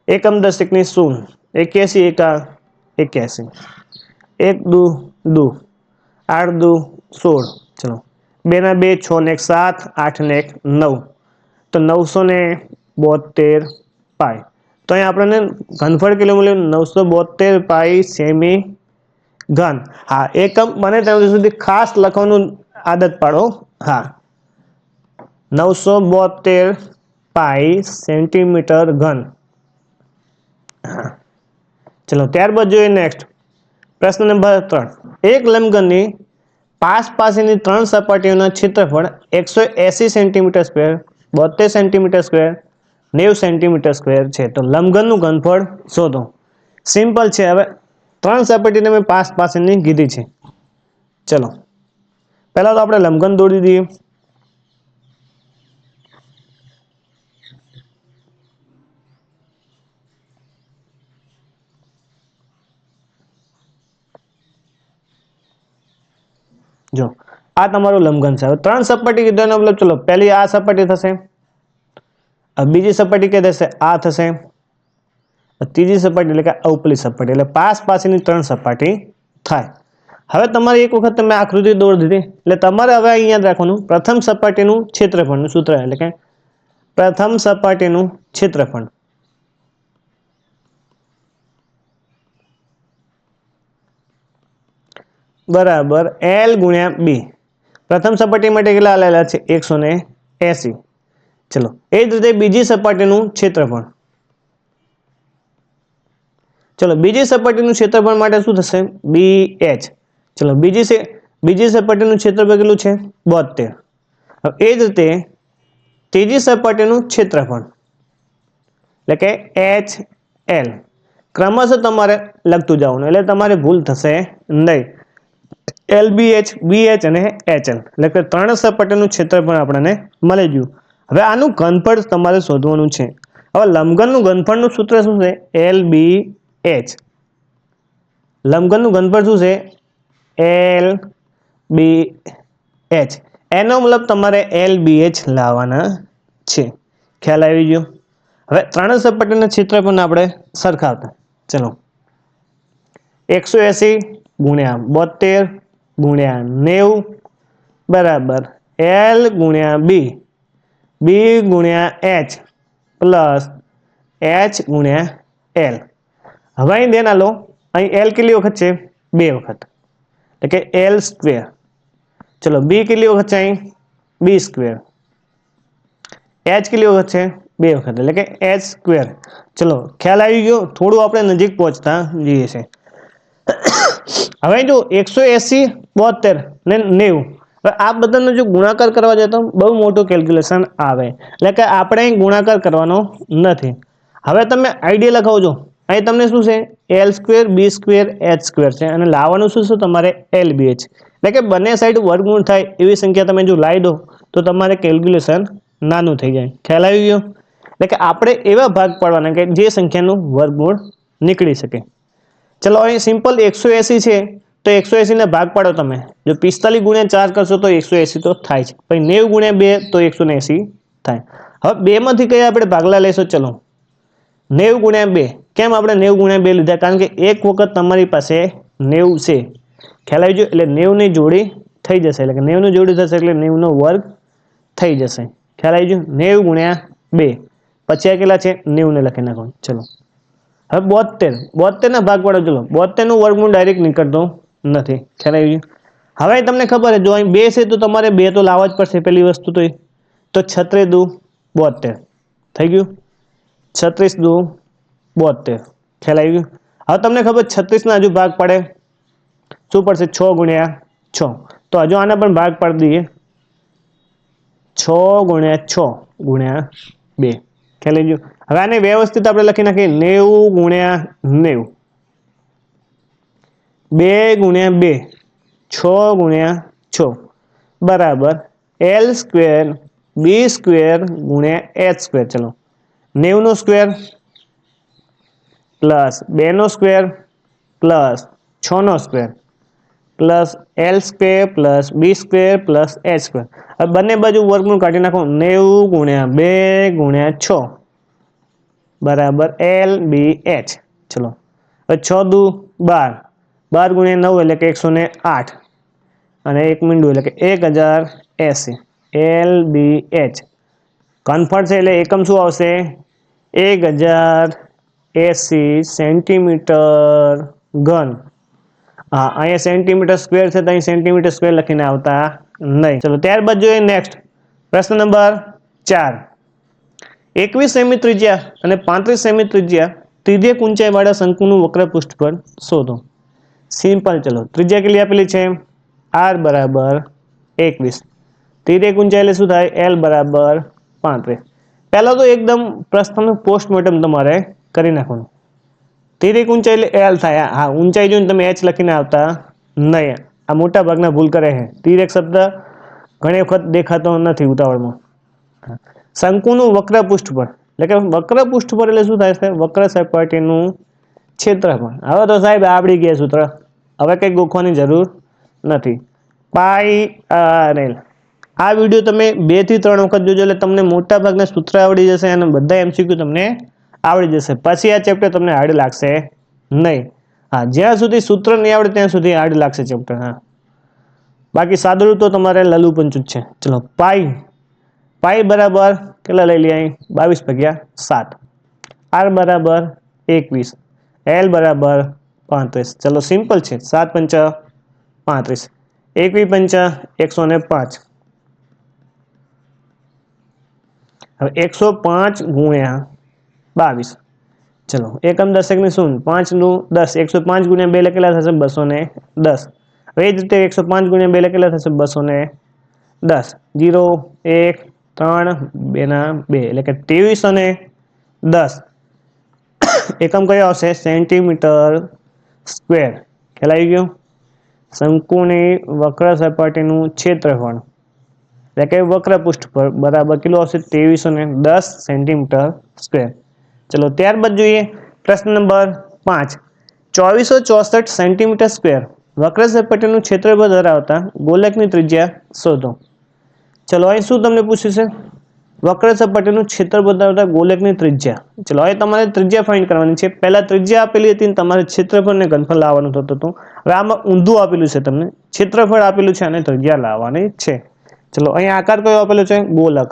એકમ દશકની 0. 81 એકા 81. 1 દુ 2. 8 દુ 16. ચલો 2 ના 2 6 ને 1 7. 8 ને 1 9. તો 972 પાઈ. તો અહીં આપણને ઘનફળ કેટલું મળ્યું? 972 પાઈ સેમી ઘન. હા એકમ બને ત્યાં સુધી ખાસ લખવાનું આદત પાડો. હા 972 પાઈ સેન્ટીમીટર ઘન. હા ચલો ત્યારબાદ જોઈએ નેક્સ્ટ પ્રશ્ન નંબર 3. એક લંબઘનની પાસેની 3 સપાટીઓના ક્ષેત્રફળ 180 centimetre square, 72 centimetre square, 90 centimetre square છે. તો લંબઘનનું ઘનફળ શોધો. સિમ્પલ છે. હવે 3 સપાટીને મેં પાસેની કીધી છે. ચલો પહેલા તો આપણે લંબઘન દોરી દઈએ. જો આ તમારું લંબઘન છે. હવે 3 સપાટી કીધો મતલબ ચલો પહેલી આ સપાટી થશે, બીજી સપાટી કે થશે આ થશે, ત્રીજી સપાટી એટલે કે ઉપલી સપાટી, એટલે પાસેની 3 સપાટી થાય. હવે તમારે એક વખત તમે આકૃતિ દોરી દીધી એટલે તમારે હવે અહીં યાદ રાખવાનું પ્રથમ સપાટીનું ક્ષેત્રફળનું સૂત્ર એટલે કે પ્રથમ સપાટીનું ક્ષેત્રફળ બરાબર L ગુણ્યા B. પ્રથમ સપાટી માટે કેટલા આલેલા છે? 180. ચલો એ જ રીતે બીજી સપાટીનું ક્ષેત્રફળ. ચલો બીજી સપાટીનું ક્ષેત્રફળ માટે શું થશે? BH. ચલો બીજી સપાટીનું ક્ષેત્રફળ કેટલું છે? 72. હવે એ જ રીતે ત્રીજી સપાટીનું ક્ષેત્રફળ એટલે કે HL. ક્રમશઃ તમારે લખતું જવાનું એટલે તમારે ભૂલ થશે નહીં. LBH, BH અને HL એટલે કે 3 સપાટીનું ક્ષેત્રફળ આપણને મળી ગયું. હવે આનું ઘનફળ તમારે શોધવાનું છે. હવે લંબઘનનું ઘનફળનું સૂત્ર શું છે? LBH. લંબઘનનું ઘનફળ શું છે? LBH. એનો મતલબ તમારે LBH લાવવાના છે. ખ્યાલ આવી ગયો? હવે 3 સપાટીના ક્ષેત્રફળને આપણે સરખાવતા. ચલો 180 ગુણ્યા 72 ગુણ્યા 90 બરાબર L ગુણ્યા B, B ગુણ્યા H પ્લસ H ગુણ્યા L. હવે અહીં ધ્યાન આલો, અહીં L કેટલી વખત છે? 2 વખત એટલે કે L સ્ક્વેર. ચલો B કેટલી વખત છે? અહીં B સ્ક્વેર. H કેટલી વખત છે? 2 વખત એટલે કે H સ્ક્વેર. ચલો ખ્યાલ આવી ગયો? થોડું આપણે નજીક પહોંચતા જઈએ છે. હવે જો 180 72 ને 90 આ બધાનો જો ગુણાકાર કરવા જાય તો બહુ મોટું કેલ્ક્યુલેશન આવે એટલે કે આપણે ગુણાકાર કરવાનો નથી. હવે તમે આઈડિયા લખાવજો. અહીં તમને શું છે? L square, B square, H square છે અને લાવવાનું શું છે? તમારે LBH એટલે કે બંને સાઈડ વર્ગમૂળ થાય એવી સંખ્યા તમે જો લાવી દો તો તમારે કેલ્ક્યુલેશન નાનું થઈ જાય. ખ્યાલ આવી ગયો? એટલે કે આપણે એવા ભાગ પાડવાના કે જે સંખ્યાનું વર્ગમૂળ નીકળી શકે. ચલો અહીં સિમ્પલ 180 છે તો 180 ને ભાગ પાડો તમે. જો 45 ગુણ્યા 4 કરશો તો 180 તો થાય છે. પછી 90 ગુણ્યા 2 તો 180 થાય. હવે બેમાંથી કયા આપણે ભાગલા લેશો? ચલો 90 ગુણ્યા 2. કેમ આપણે 90 ગુણ્યા 2 લીધા? કારણ કે એક વખત તમારી પાસે 90 છે. ખ્યાલ આવી ગયો? એટલે 90 ની જોડી થઈ જશે. એટલે કે 90 ની જોડી થશે એટલે 90 નો વર્ગ થઈ જશે. ખ્યાલ આવી ગયો? 90 ગુણ્યા 2. પછી આ કેટલા છે? 90 ને લખી નાખો. ચલો હવે 72 ના ભાગ પાડો. ચલો 72 નું વર્ગમૂળ ડાયરેક્ટ નીકળતો નથી. ખ્યાલ આવી ગયો? હવે તમને ખબર છે જો અહીં 2 છે તો તમારે 2 તો લાવવા જ પડશે. પેલી વસ્તુ તો 36 દુ 72 થઈ ગયું. 36 દુ 72. ખ્યાલ આવી ગયો? હવે તમને ખબર 36 ના હજુ ભાગ પડે શું પડશે? 6 ગુણ્યા 6. તો હજુ આના પણ ભાગ પાડી દઈએ. 6 ગુણ્યા 6 ગુણ્યા 2. ખ્યાલ આવી ગયો? હવે આને વ્યવસ્થિત આપણે લખી નાખીએ 90 ગુણ્યા 90. 2 ગુણ્યા 2 6 ગુણ્યા 6 બરાબર L સ્ક્વેર B સ્ક્વેર ગુણ્યા H સ્ક્વેર. ચલો 90 નો સ્ક્વેર પ્લસ 2 નો સ્ક્વેર પ્લસ 6 નો square plus L square plus B square plus H square. હવે બંને બાજુ વર્ગમૂળ કાઢી નાખો. 90 ગુણ્યા 2 ગુણ્યા 6 બરાબર LBH. ચલો હવે 6 દુ 12. 12 ગુણ્યા 9 એટલે કે 108 અને 1 મીંડું એટલે કે 1080. LBH કન્ફર્ટ છે એટલે એકમ શું આવશે? 1080 સેન્ટીમીટર ઘન. હા અહીંયા સેન્ટીમીટર સ્ક્વેર છે તો અહીં સેન્ટીમીટર સ્ક્વેર લખીને આવતા નહીં. ચલો ત્યારબાદ જોઈએ નેક્સ્ટ પ્રશ્ન નંબર 4. 21 સેમી ત્રિજ્યા અને 35 સેમી ત્રિજ્યા ત્રિજ્યક ઊંચાઈ વાળા શંકુનું વક્ર પૃષ્ઠ પર શોધો. સિમ્પલ. ચલો ત્રિજ્યા કેટલી આપેલી છે? R બરાબર 21. તિર્યક ઊંચાઈ એટલે શું થાય? L બરાબર 35. પહેલા તો એકદમ પ્રશ્નનું પોસ્ટમોર્ટમ તમારે કરી નાખવાનું. તિર્યક ઊંચાઈ એટલે L થાય. હા ઊંચાઈ જોઈને તમે H લખીને આવતા નહીં. આ મોટા ભાગના ભૂલ કરે છે. તિર્યક શબ્દ ઘણી વખત દેખાતો નથી ઉતાવળમાં. શંકુનું વક્ર પૃષ્ઠ પર એટલે કે વક્ર પૃષ્ઠ પર એટલે શું થાય છે? વક્ર સપાટીનું ક્ષેત્રફળ. હવે તો સાહેબ આવડી ગયા સૂત્ર. હવે કંઈ ગોખવાની જરૂર નથી. પાઈ RL. આ વિડીયો તમે 2 થી 3 વખત જોજો એટલે તમને મોટા ભાગના સૂત્ર આવડી જશે અને બધા MCQ તમને આવડી જશે. પછી આ ચેપ્ટર તમને હાર્ડ લાગશે નહીં. હા જ્યાં સુધી સૂત્ર નહીં આવડે ત્યાં સુધી હાર્ડ લાગશે ચેપ્ટર. હા બાકી સાદું તો તમારે લલુ પંચું છે. ચલો પાઈ બરાબર કેટલા લઈ લઈએ? 22/7. R બરાબર 21. L બરાબર 35. ચલો સિમ્પલ છે. 7 પંચા 35. 21 પંચા 105. હવે 105 ગુણ્યા 22. ચલો એકમ દશકની શૂન્ય 5 નું 10. 105 ગુણ્યા 2 એટલે કેટલા થશે? 210. હવે એ જ રીતે 105 ગુણ્યા 2 એટલે કેટલા થશે? 210. 0 1 3 2 ના 2 એટલે કે 2310. એકમ કયો આવશે? Centimetre square. ખ્યાલ આવી ગયો? શંકુની વક્ર સપાટીનું ક્ષેત્રફળ એટલે કે વક્ર પૃષ્ઠ પર બરાબર કેટલું આવશે? 2310 સેન્ટીમીટર સ્ક્વેર. ચલો ત્યારબાદ જોઈએ પ્રશ્ન નંબર 5. 2464 સેન્ટીમીટર સ્ક્વેર વક્ર સપાટીનું ક્ષેત્રફળ ધરાવતા ગોલકની ત્રિજ્યા શોધો. ચલો અહીં શું તમને પૂછ્યું છે? વક્ર સપાટીનું ક્ષેત્રફળ ધરાવતા ગોલકની ત્રિજ્યા. ચલો હવે તમારે ત્રિજ્યા ફાઇન્ડ કરવાની છે. પહેલા ત્રિજ્યા આપેલી હતી તમારે ક્ષેત્રફળને ઘનફળ લાવવાનું થતું હતું. હવે આમાં ઊંધું આપેલું છે. તમને ક્ષેત્રફળ આપેલું છે અને ત્રિજ્યા લાવવાની છે. ચલો અહીં આકાર કયો આપેલો છે? ગોલક.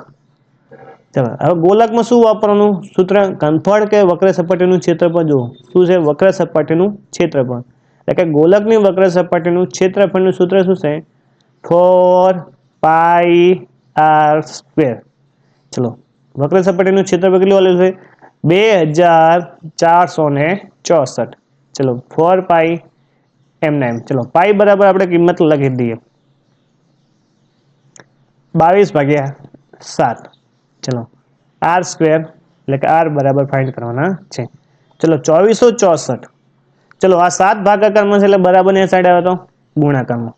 ચલો હવે ગોલકમાં શું વાપરવાનું સૂત્ર? ઘનફળ કે વક્ર સપાટીનું ક્ષેત્રફળ? જુઓ શું છે? વક્ર સપાટીનું ક્ષેત્રફળ એટલે કે ગોલકની વક્ર સપાટીનું ક્ષેત્રફળનું સૂત્ર શું છે? 4πr². ચલો વક્ર સપાટીનું ક્ષેત્રફળ કેટલું આવેલું છે? 2464. ચલો 4π એમ. ચલો પાઈ બરાબર આપણે કિંમત લખી દઈએ 22/7. ચલો R² એટલે કે R બરાબર ફાઇન્ડ કરવાના છે. ચલો 2464. ચલો આ 7 ભાગાકારમાં છે એટલે બરાબર ની સાઈડ આવે તો ગુણાકારમાં.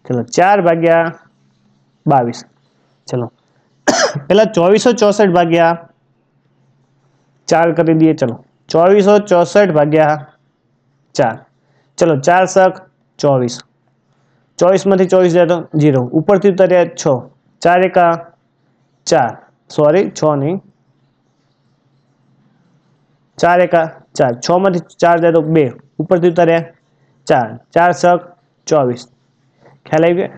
ચલો 4/22. ચલો પેલા 2464 ભાગ્યા 4 કરી દઈએ. ચલો 2464 ભાગ્યા 4. ચલો 4 સક 24. 24 માંથી 24 જાય તો 0. ઉપરથી ઉતાર્યા 6. 4 એકા 4. સોરી 6 નહીં, 4 એકા 4. 6 માંથી 4 જાય તો 2. ઉપરથી ઉતાર્યા 4. 4 સક 24. ખ્યાલ આવી ગયો?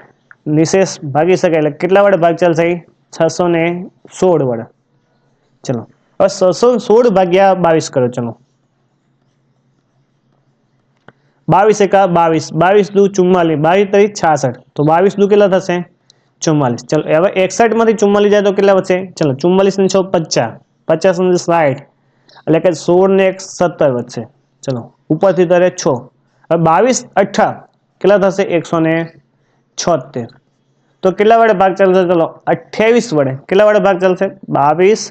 નિશેષ ભાગી શકાય એટલે કેટલા વડે ભાગ ચાલશે? 616 વડે. ચલો હવે 616 ભાગ્યા 22 કરો. ચલો 22 એકા 22. 22 દુ 44. 22 તરી 66. તો 22 દુ કેટલા થશે? 44. ચલો હવે 61 માંથી 44 જાય તો કેટલા વધશે? ચલો 44 ને 6 50. 50 ને 60 એટલે કે 16 ને 1 17 વધશે. ચલો ઉપરથી તરે 6. હવે 22 8 કેટલા થશે? 176. તો કેટલા વડે ભાગ ચાલશે? ચલો 28 વડે. કેટલા વડે ભાગ ચાલશે? 22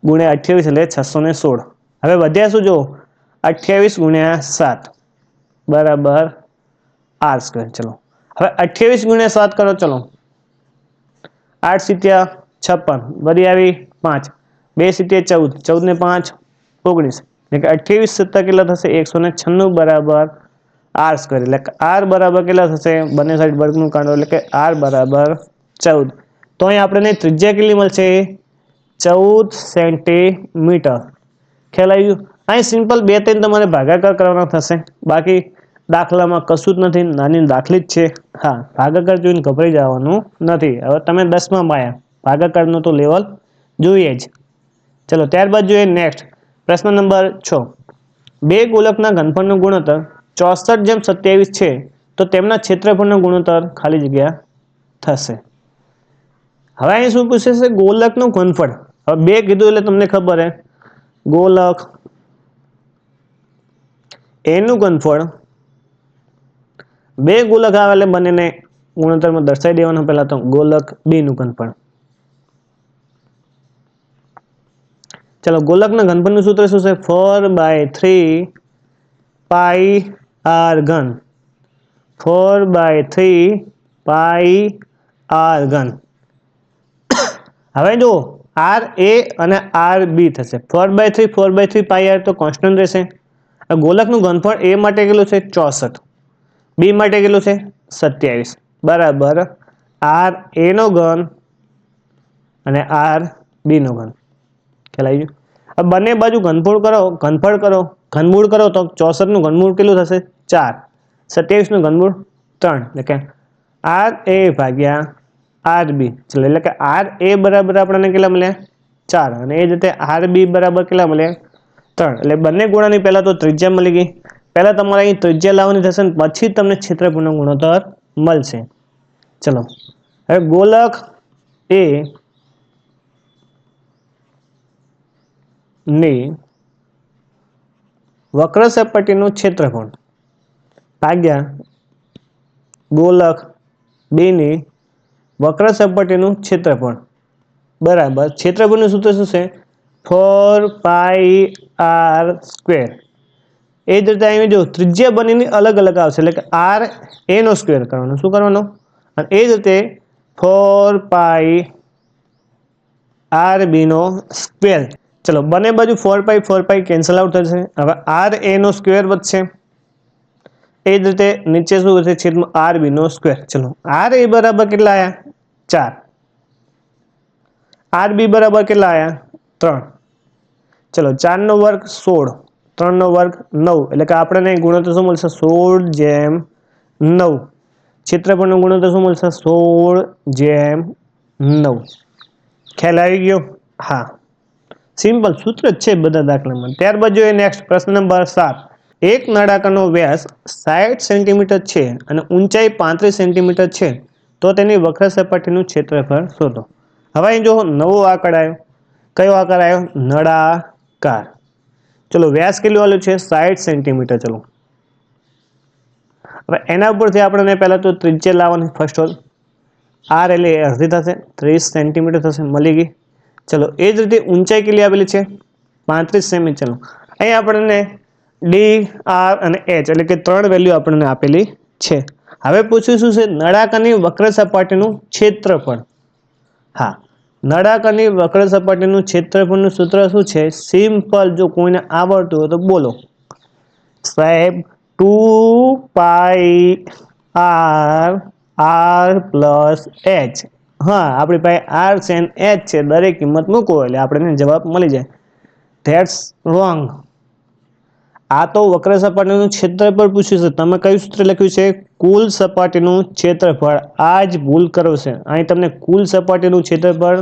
ગુણ્યા 28 એટલે 616. હવે વધ્યા શું? જો 28 ગુણ્યા 7 બરાબર r². ચલો હવે 28 ગુણ્યા 7 કરો. ચલો 8 સીત્યા 56 વધી આવી 5. 2 સીત્યા 14. 14 ને 5 19 એટલે કે 28 સત્તા કેટલા થશે? 196 બરાબર r². એટલે કે r બરાબર કેટલા થશે? બંને સાઈડ વર્ગનું કાઢો એટલે કે r બરાબર 14. તો અહીં આપણે ત્રિજ્યા કેટલી મળશે? 14 સેન્ટીમીટર. ખ્યાલ આવી ગયું? અહીં સિમ્પલ 2 3 તમારે ભાગાકાર કરવાના થશે. બાકી દાખલામાં કશું જ નથી, નાની દાખલી જ છે. હા, ભાગાકાર જોઈને ગભરાઈ જવાનું નથી. હવે તમે 10માં આવ્યા, ભાગાકારનું તો લેવલ જોઈએ જ. ચલો ત્યારબાદ જોઈએ નેક્સ્ટ પ્રશ્ન નંબર 6. બે ગોલકના ઘનફળનો ગુણોત્તર 64:27 છે તો તેમના ક્ષેત્રફળનો ગુણોત્તર ખાલી જગ્યા થશે. હવે અહીં શું પૂછે છે? ગોલકનું ઘનફળ. હવે બે કીધું એટલે તમને ખબર હે, ગોલક એનું ઘનફળ, બે ગોલક આવે એટલે બંનેને ગુણોત્તરમાં દર્શાવી દેવાનું. પહેલા તો ગોલક બી નું ઘનફળ. ચલો ગોલકના ઘનફળનું સૂત્ર શું છે? 4/3 પાઈ r ઘન. 4/3 પાઈ r ઘન. હવે જો r a અને r b થશે. 4/3 પાઈ r તો કોન્સ્ટન્ટ રહેશે. ગોલકનું ઘનફળ a માટે કેટલું છે? 64. b માટે કેટલું છે? 27 બરાબર r a નો ઘન અને r b નો ઘન. ખ્યાલ આવી ગયો? હવે બંને બાજુ ઘનફળ કરો, ઘનમૂળ કરો તો 64 નું ઘનમૂળ કેટલું થશે? 4. 27 નું ઘનમૂળ 3 એટલે કે r a ભાગ્યા r b. ચલો એટલે કે r a બરાબર આપણને કેટલા મળ્યા? 4 અને એ જ રીતે r b બરાબર કેટલા મળ્યા? 3. એટલે બંને ગોળાની પહેલા તો ત્રિજ્યા મળી ગઈ. પહેલા તમારે અહીં ત્રિજ્યા લાવવાની થશે ને પછી તમને ક્ષેત્રફળનો ગુણોત્તર મળશે. ચલો હવે ગોલક એ ની વક્ર સપાટીનું ક્ષેત્રફળ ભાગ્યા ગોલક બી ની વક્ર સપાટીનું ક્ષેત્રફળ બરાબર ક્ષેત્રફળનું સૂત્ર શું છે? 4 પાઈ r². એ જ રીતે અહીં જો ત્રિજ્યા બંનેની અલગ અલગ આવશે એટલે કે r a નો સ્ક્વેર કરવાનો. શું કરવાનો? અને એ જ રીતે 4 પાઈ r b નો સ્ક્વેર. ચલો બંને બાજુ 4 પાઈ કેન્સલ આઉટ થશે. હવે r a નો સ્ક્વેર વધશે. એ જ રીતે નીચે શું વધશે? છેદમાં r b નો સ્ક્વેર. ચલો r a બરાબર કેટલા આયા? 4. r b બરાબર કેટલા આયા? 3. ચલો 4 નો વર્ગ 16, 3 નો વર્ગ 9 એટલે કે આપણને ગુણોત્તર શું મળશે? 16/9. ક્ષેત્રફળનો ગુણોત્તર શું મળશે? 16/9. ખ્યાલ આવી ગયો? હા, સિમ્પલ સૂત્ર જ છે બધા દાખલામાં. ત્યારબાદ જોઈએ નેક્સ્ટ પ્રશ્ન નંબર 7. એક નળાકારનો વ્યાસ 60 સેન્ટીમીટર છે અને ઊંચાઈ 35 સેન્ટીમીટર છે તો તેની વક્ર સપાટીનું ક્ષેત્રફળ શોધો. હવે અહીં જો નવો આકાર આવ્યો. કયો આકાર આવ્યો? નળાકાર. ચલો વ્યાસ કેટલું આવેલું છે? 60 સેન્ટીમીટર. ચલો હવે એના ઉપરથી આપણને પહેલા તો ત્રિજ્યા લાવવાની. ફર્સ્ટ ઓલ r એટલે અડધી થશે, 30 સેન્ટીમીટર થશે, મળી ગઈ. ચલો એ જ રીતે ઊંચાઈ કેટલી આપેલી છે? 35 સેમી. ચલો અહીં આપણને d r અને h એટલે કે 3 વેલ્યુ આપણને આપેલી છે. હવે પૂછ્યું શું છે? નળાકારની વક્ર સપાટીનું ક્ષેત્રફળ. હા, નળાકારની વક્ર સપાટીનું ક્ષેત્રફળનું સૂત્ર શું છે? સિમ્પલ. જો કોઈને આવડતું હોય તો બોલો સાહેબ. 2πr plus h. હા, આપણી પાસે r છે અને h છે. દરેક કિંમત મૂકો એટલે આપણને જવાબ મળી જાય. That's wrong. આ તો વક્ર સપાટીનું ક્ષેત્રફળ પૂછ્યું છે. તમે કયું સૂત્ર લખ્યું છે? કુલ સપાટીનું ક્ષેત્રફળ. આ જ ભૂલ કરો છે. અહીં તમને કુલ સપાટીનું ક્ષેત્રફળ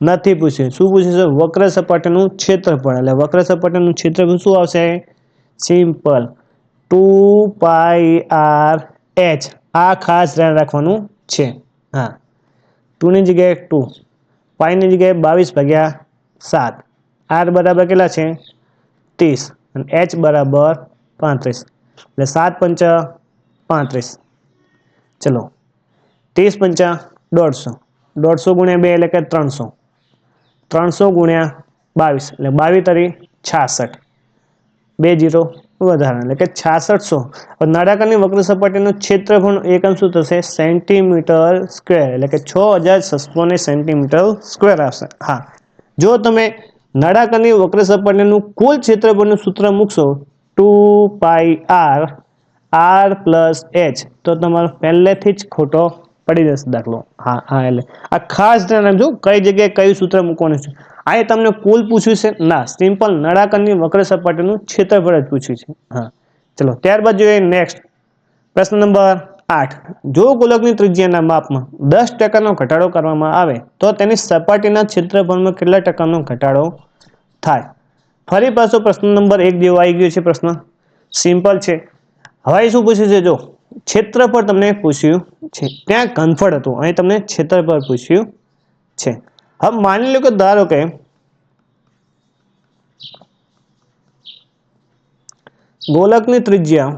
નથી પૂછ્યું. શું પૂછ્યું છે? વક્ર સપાટીનું ક્ષેત્રફળ. એટલે વક્ર સપાટીનું ક્ષેત્રફળ શું આવશે? Simple 2πr h. આ ખાસ ધ્યાન રાખવાનું છે. હા, 2 ની જગ્યાએ 2, પાઈ ની જગ્યાએ 22/7. r બરાબર કેટલા છે? 30 અને h બરાબર 35. એટલે 7 પંચા 35. ચલો, 30 પંચા 150. 150 ગુણ્યા 2 એટલે કે 300. 300 ગુણ્યા 22 એટલે 22 તરી 66. 2 0 વધારે એટલે કે 6600. નળાકારની વક્ર સપાટીનું ક્ષેત્રફળ એકમ શું થશે? Centimetre square. એટલે કે 6600 સેન્ટીમીટર સ્ક્વેર આવશે. હા, જો તમે નળાકારની વક્ર સપાટીનું કુલ ક્ષેત્રફળનું સૂત્ર મૂકશો 2πr પ્લસ h, તો તમારો પહેલેથી જ ખોટો પડી જશે દાખલો. હા હા, એટલે આ ખાસ ધ્યાન રાખજો કઈ જગ્યાએ કયું સૂત્ર મૂકવાનું છે. આ તમને કુલ પૂછ્યું છે? ના, સિમ્પલ નળાકારની વક્ર સપાટીનું ક્ષેત્રફળ જ પૂછ્યું છે. હા, ચલો ત્યારબાદ જોઈએ નેક્સ્ટ પ્રશ્ન નંબર 8. જો ગોલકની ત્રિજ્યાના માપમાં 10% ઘટાડો કરવામાં આવે તો તેની સપાટીના ક્ષેત્રફળમાં કેટલા ટકાનો ઘટાડો થાય? ફરી પાછો પ્રશ્ન નંબર 1 જેવો આવી ગયો છે. પ્રશ્ન સિમ્પલ છે. હવે શું પૂછ્યું છે? જો ક્ષેત્રફળ તમને પૂછ્યું છે, ત્યાં ઘનફળ હતું, અહીં તમને ક્ષેત્રફળ પૂછ્યું છે. હવે માની લો કે ધારો કે ગોલકની ત્રિજ્યા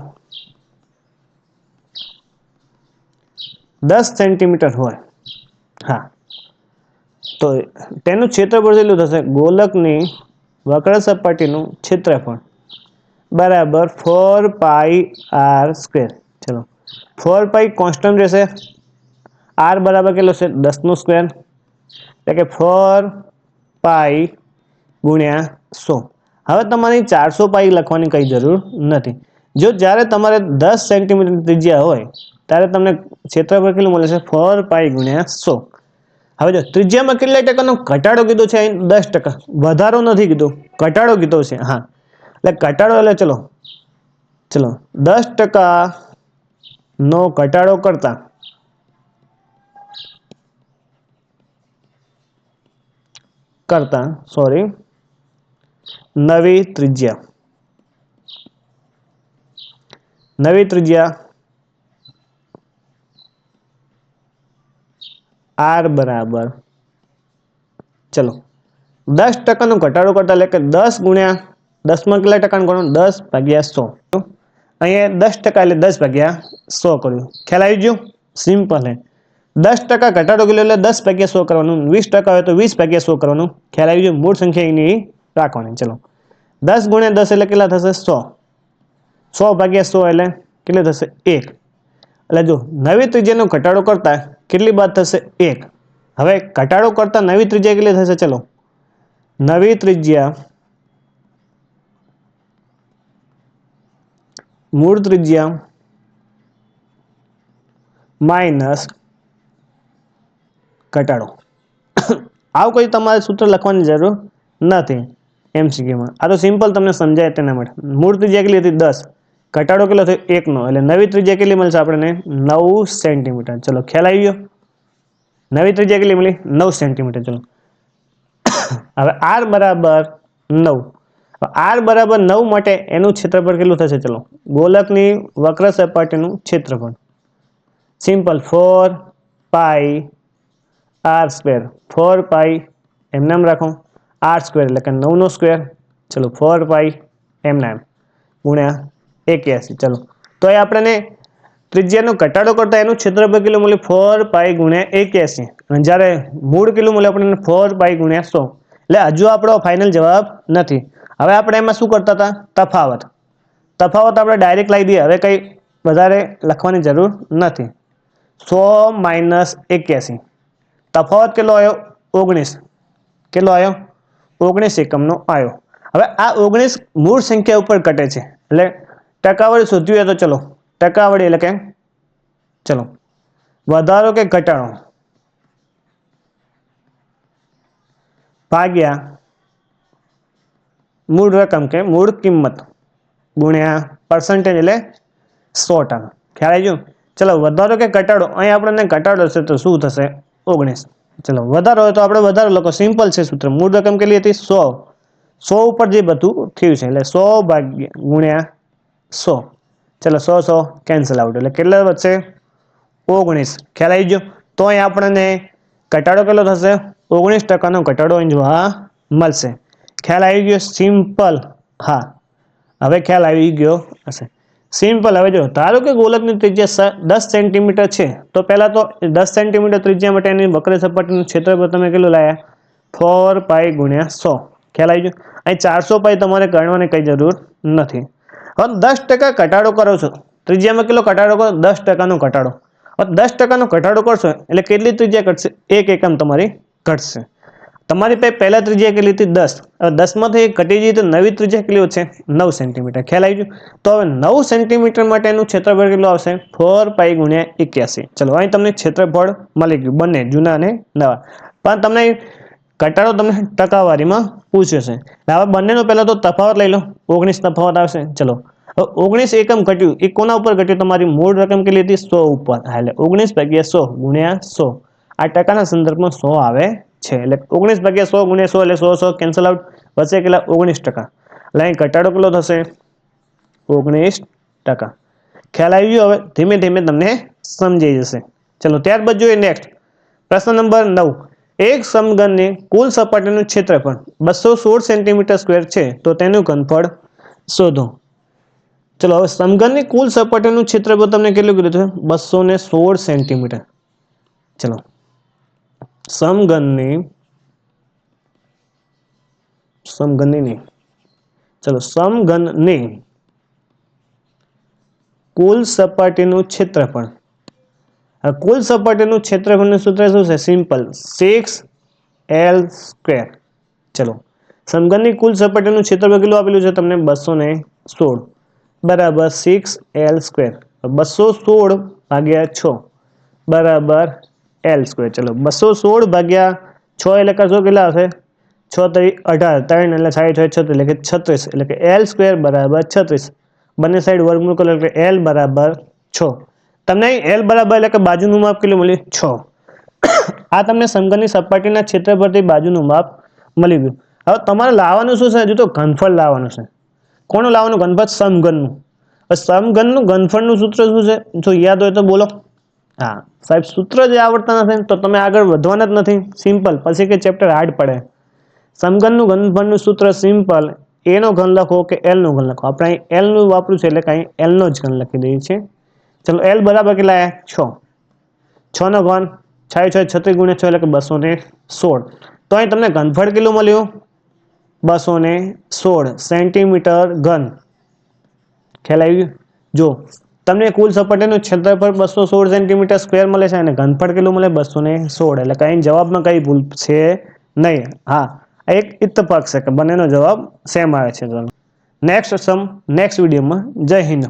10 સેન્ટીમીટર હોય. હા, તો તેનું ક્ષેત્રફળ કેટલું થશે? ગોલકની વક્ર સપાટીનું ક્ષેત્રફળ બરાબર 4πr². ચલો, 4π કોન્સ્ટન્ટ રહેશે. r બરાબર કેટલો છે? 10 નો સ્ક્વેર. એટલે કે 4π ગુણ્યા 100. હવે તમારે 400 પાઈ લખવાની કઈ જરૂર નથી. જો જ્યારે તમારે 10 સેન્ટીમીટર ત્રિજ્યા હોય ત્યારે તમને ક્ષેત્રફળ કેટલું મળે છે? 4π ગુણ્યા 100. હવે જો ત્રિજ્યામાં કેટલા ટકાનો ઘટાડો કીધો છે? અહીં 10%. વધારો નથી કીધો, ઘટાડો કીધો છે. હા, એટલે ઘટાડો એટલે ચલો 10% નો ઘટાડો કરતા નવી ત્રિજ્યા r બરાબર, ચલો 10% નો ઘટાડો કરતા એટલે કે 10 ગુણ્યા 10 માં કેટલા ટકા ગણો? 10/100. અહીંયા 10% એટલે 10/100 કર્યું. ખ્યાલ આવી ગયો? સિમ્પલ હે. 10% ઘટાડો કર્યો એટલે 10/100 કરવાનું. 20% હોય તો 20/100 કરવાનું. ખ્યાલ આવી ગયો? મૂળ સંખ્યા એની રાખવાની. ચલો, 10 ગુણ્યા 10 એટલે કેટલા થશે? 100. 100/100 એટલે કેટલી થશે? 1. એટલે જો નવી ત્રિજ્યાનો ઘટાડો કરતા કેટલી બાદ થશે? 1. હવે ઘટાડો કરતા નવી ત્રિજ્યા કેટલી થશે? ચલો, નવી ત્રિજ્યા મૂળ ત્રિજ્યા માઇનસ ઘટાડો. આવું કોઈ તમારે સૂત્ર લખવાની જરૂર નથી MCQમાં. આ તો સિમ્પલ તમને સમજાય તેના માટે. મૂળ ત્રિજ્યા કેટલી હતી? 10. ઘટાડો કેટલો થયો? 1 નો. એટલે નવી ત્રિજ્યા કેટલી મળશે આપણને? 9 સેન્ટીમીટર. ચલો, ખ્યાલ આવી ગયો? નવી ત્રિજ્યા કેટલી મળી? 9 સેન્ટીમીટર. ચલો, હવે r બરાબર 9. r બરાબર 9 માટે એનું ક્ષેત્રફળ કેટલું થશે? ચલો, ગોલકની વક્ર સપાટીનું ક્ષેત્રફળ સિમ્પલ 4πr². 4π એમ નામ રાખો, r² એટલે કે 9 નો સ્ક્વેર. ચલો, 4π એમ નામ ગુણ્યા 81. ચલો, તો એ આપણને ત્રિજ્યાનો ઘટાડો કરતા એનું ક્ષેત્રફળ કેટલું મળ્યું? 4π ગુણ્યા 81. અને જ્યારે મૂળ કેટલું મળ્યું આપણને? 4π ગુણ્યા 100. એટલે હજુ આપણો ફાઇનલ જવાબ નથી. હવે આપણે એમાં શું કરતા હતા? તફાવત આપણે ડાયરેક્ટ લાવી દઈએ. હવે કંઈ વધારે લખવાની જરૂર નથી. 100 - 81. તફાવત કેટલો આવ્યો? 19 કેટલો આવ્યો? 19 એકમનો આવ્યો. હવે આ 19 મૂળ સંખ્યા ઉપર ઘટે છે એટલે ટકાવારી શોધવી હોય તો ચલો ટકાવારી એટલે કે ચલો વધારો કે ઘટાડો ભાગ્યા મૂળ રકમ કે મૂળ કિંમત ગુણ્યા પર્સન્ટેજ એટલે 100%. ખ્યાલ આવી ગયો? ચલો વધારો કે ઘટાડો, અહીં આપણને ઘટાડો છે તો શું થશે? 19. ચલો વધારો હોય તો આપણે વધારો લખો, સિમ્પલ છે સૂત્ર. મૂળ રકમ કેટલી હતી? 100. 100 ઉપર જે બધું થયું છે એટલે 100 ભાગ્યા ગુણ્યા 100. ચલો 100 કેન્સલ આઉટ એટલે કેટલા વધશે? 19. ખ્યાલ આવી ગયો? તો અહીં આપણને ઘટાડો કેટલો થશે? 19% ઘટાડો અહીં જોવા મળશે. ખ્યાલ આવી ગયો? સિમ્પલ. હા, હવે ખ્યાલ આવી ગયો હશે. સિમ્પલ. હવે જો ધારો કે ગોલકની ત્રિજ્યા 10 સેન્ટીમીટર છે તો પહેલા તો 10 સેન્ટીમીટર ત્રિજ્યા માટે એની વક્ર સપાટીનું ક્ષેત્રફળ તમે કેટલું લાયા? 4 પાઈ ગુણ્યા 100. ખ્યાલ આવી ગયો? અહીં 400 પાઈ તમારે ગણવાની કઈ જરૂર નથી. હવે 10% ઘટાડો કરો છો, ત્રિજ્યામાં કેટલો ઘટાડો કરો? 10%નો ઘટાડો. હવે 10%નો ઘટાડો કરશો એટલે કેટલી ત્રિજ્યા ઘટશે? 1 એકમ તમારી ઘટશે. તમારી પાસે પહેલા ત્રિજ્યા કેટલી હતી? 10. હવે 10માંથી ઘટી જઈએ તો નવી ત્રિજ્યા કેટલી વધશે? 9 સેન્ટીમીટર. ખ્યાલ આવી ગયો? તો હવે 9 સેન્ટીમીટર માટેનું ક્ષેત્રફળ કેટલું આવશે? 4 પાઈ ગુણ્યા 81. ચલો અહીં તમને ક્ષેત્રફળ મળી ગયું, બંને જૂના અને નવા. પણ તમને ઘટાડો તમને ટકાવારીમાં પૂછ્યો છે. હવે બંનેનો પહેલા તો તફાવત લઈ લો. 19 તફાવત આવશે. ચલો 19 એકમ ઘટ્યું, એ કોના ઉપર ઘટ્યું? તમારી મૂળ રકમ કેટલી હતી? 100 ઉપર. એટલે 19 ભાગ્યા 100 ગુણ્યા 100. આ ટકાના સંદર્ભમાં 100 આવે છે એટલે 19 ભાગ્યા 100 ગુણ્યા 100 એટલે 100 કેન્સલ આઉટ. વચ્ચે કેટલા? 19%. એટલે અહીં ઘટાડો કેટલો થશે? 19%. ખ્યાલ આવી ગયો? હવે ધીમે ધીમે તમને સમજાઈ જશે. ચલો ત્યારબાદ જોઈએ નેક્સ્ટ પ્રશ્ન નંબર 9. એક સમઘનની કુલ સપાટીનું ક્ષેત્રફળ 216 સેન્ટીમીટર સ્ક્વેર છે તો તેનું ઘનફળ શોધો. ચલો હવે સમઘનની કુલ સપાટીનું ક્ષેત્રફળ તમને કેટલું કીધું છે? 216 સેન્ટીમીટર. ચલો સમઘનની નહીં, ચલો સમઘનની કુલ સપાટીનું ક્ષેત્રફળ. કુલ સપાટીનું ક્ષેત્રફળનું સૂત્ર શું છે? Simple, 6l². ચલો સમઘનની કુલ સપાટીનું ક્ષેત્રફળ કેટલું આપેલું છે તમને? 216 બરાબર 6l². 216 ભાગ્યા 6 બરાબર l². ચલો 216 ભાગ્યા 6 એટલે કરશો કેટલા હશે? 6 તરી 18, 3 એટલે 60 એટલે કે 36 એટલે કે l² બરાબર 36. બંને સાઈડ વર્ગમૂળ કરો એટલે l બરાબર 6. તમને l બરાબર એટલે કે બાજુનું માપ કેટલું મળ્યું? 6. આ તમને સમઘનની સપાટીના ક્ષેત્રફળથી બાજુનું માપ મળી ગયું. હવે તમારે લાવવાનું શું છે? હજુ તો ઘનફળ લાવવાનું છે. કોનું લાવવાનું? ઘનફળ સમઘનનું. સમઘનનું ઘનફળનું સૂત્ર શું છે? જો યાદ હોય તો બોલો. હા સાહેબ, સૂત્ર જે આવડતા નથી તો તમે આગળ વધવાના જ નથી. સિમ્પલ, પછી કે ચેપ્ટર હાર્ડ પડે. સમઘનનું ઘનફળનું સૂત્ર સિમ્પલ, a નો ઘન લખો કે l નો ઘન લખો. આપણે અહીં l નું વાપર્યું છે એટલે કે અહીં l નો જ ઘન લખી દઈએ છીએ. ચલો l બરાબર કેટલા આવ્યા? 6. 6 નો ઘન 6 36 ગુણ્યા 6 એટલે કે 216. તો અહીં તમને ઘનફળ કેટલું મળ્યું? 216 સેન્ટીમીટર ઘન. ખ્યાલ આવી ગયો? જો તમને કુલ સપાટીનું ક્ષેત્રફળ 216 સેન્ટીમીટર સ્ક્વેર મળે છે અને ઘનફળ કેટલું મળે? 216. એટલે કઈ જવાબમાં કઈ ભૂલ છે નહીં. હા, એક ઇત્તફાક છે કે બંનેનો જવાબ સેમ આવે છે. નેક્સ્ટ વિડીયોમાં. જય હિન્દ.